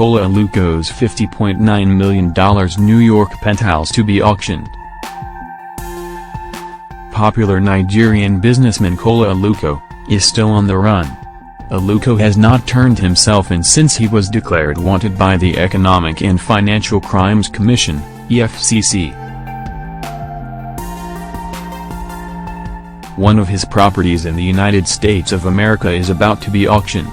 Kola Aluko's $50.9 million New York penthouse to be auctioned. Popular Nigerian businessman Kola Aluko is still on the run. Aluko has not turned himself in since he was declared wanted by the Economic and Financial Crimes Commission, EFCC. One of his properties in the United States of America is about to be auctioned.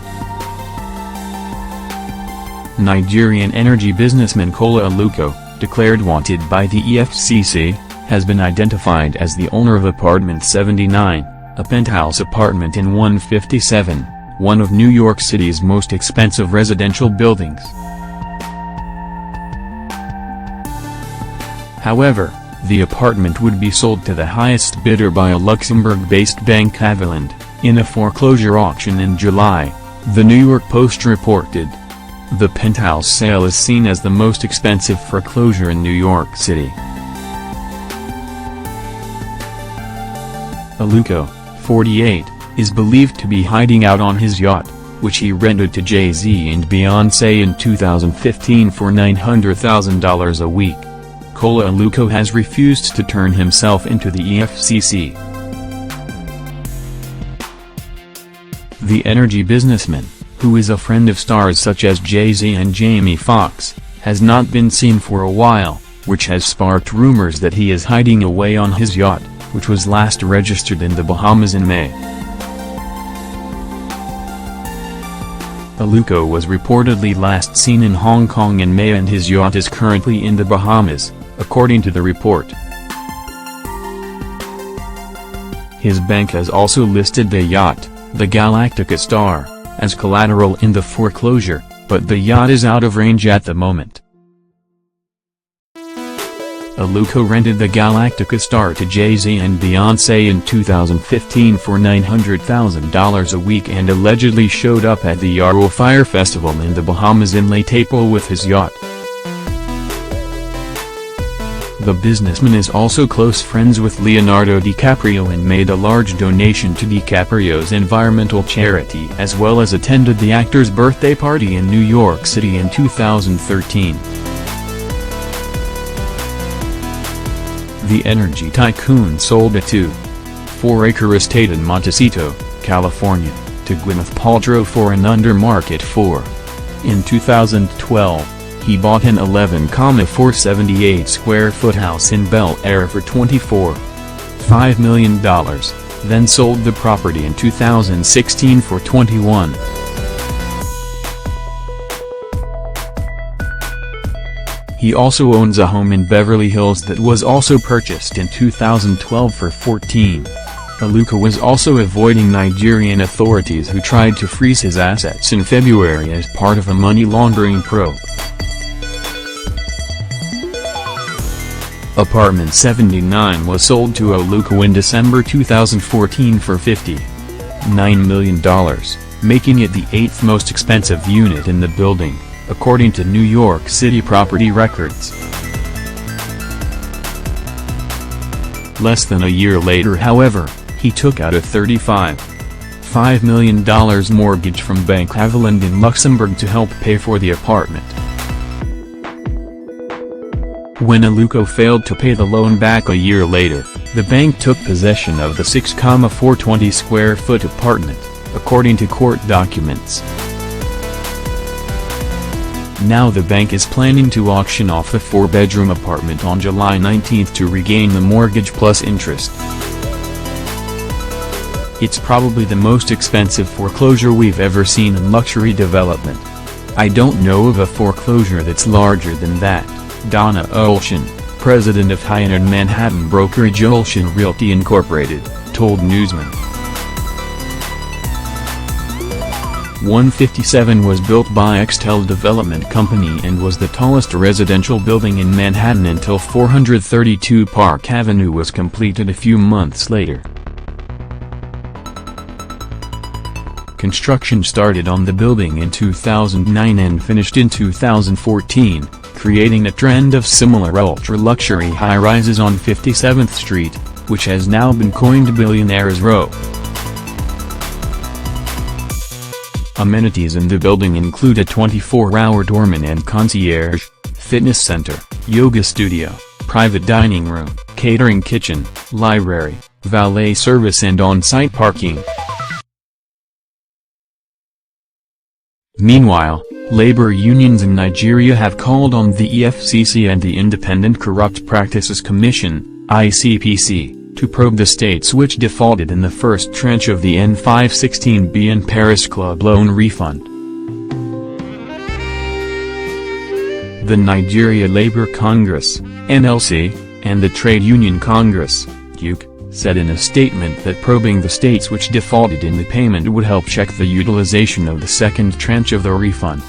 Nigerian energy businessman Kola Aluko, declared wanted by the EFCC, has been identified as the owner of apartment 79, a penthouse apartment in 157, one of New York City's most expensive residential buildings. However, the apartment would be sold to the highest bidder by a Luxembourg-based Bank Haveland, in a foreclosure auction in July, the New York Post reported. The penthouse sale is seen as the most expensive foreclosure in New York City. Aluko, 48, is believed to be hiding out on his yacht, which he rented to Jay-Z and Beyoncé in 2015 for $900,000 a week. Kola Aluko has refused to turn himself into the EFCC. The energy businessman, who is a friend of stars such as Jay-Z and Jamie Foxx, has not been seen for a while, which has sparked rumors that he is hiding away on his yacht, which was last registered in the Bahamas in May. Aluko was reportedly last seen in Hong Kong in May and his yacht is currently in the Bahamas, according to the report. His bank has also listed the yacht, the Galactica Star, as collateral in the foreclosure, but the yacht is out of range at the moment. Aluko rented the Galactica Star to Jay-Z and Beyoncé in 2015 for $900,000 a week and allegedly showed up at the Yarrow Fire Festival in the Bahamas in late April with his yacht. The businessman is also close friends with Leonardo DiCaprio and made a large donation to DiCaprio's environmental charity as well as attended the actor's birthday party in New York City in 2013. The energy tycoon sold a 2.4-acre estate in Montecito, California, to Gwyneth Paltrow for an under-market $4. In 2012, he bought an 11,478-square-foot house in Bel Air for $24.5 million, then sold the property in 2016 for $21. He also owns a home in Beverly Hills that was also purchased in 2012 for $14. Aluko was also avoiding Nigerian authorities who tried to freeze his assets in February as part of a money laundering probe. Apartment 79 was sold to Aluko in December 2014 for $59 million, making it the 8th most expensive unit in the building, according to New York City property records. Less than a year later, however, he took out a $35.5 million mortgage from Bank Haveland in Luxembourg to help pay for the apartment. When Aluko failed to pay the loan back a year later, the bank took possession of the 6,420-square-foot apartment, according to court documents. Now the bank is planning to auction off the 4-bedroom apartment on July 19 to regain the mortgage plus interest. It's probably the most expensive foreclosure we've ever seen in luxury development. I don't know of a foreclosure that's larger than that, Donna Olshan, president of high-end Manhattan brokerage Olshan Realty Incorporated, told Newsman. 157 was built by Extel Development Company and was the tallest residential building in Manhattan until 432 Park Avenue was completed a few months later. Construction started on the building in 2009 and finished in 2014, creating a trend of similar ultra-luxury high-rises on 57th Street, which has now been coined Billionaire's Row. Amenities in the building include a 24-hour doorman and concierge, fitness center, yoga studio, private dining room, catering kitchen, library, valet service and on-site parking. Meanwhile, labor unions in Nigeria have called on the EFCC and the Independent Corrupt Practices Commission, ICPC, to probe the states which defaulted in the first tranche of the N516 and Paris Club loan refund. The Nigeria Labour Congress, NLC, and the Trade Union Congress, UC, said in a statement that probing the states which defaulted in the payment would help check the utilization of the second tranche of the refund.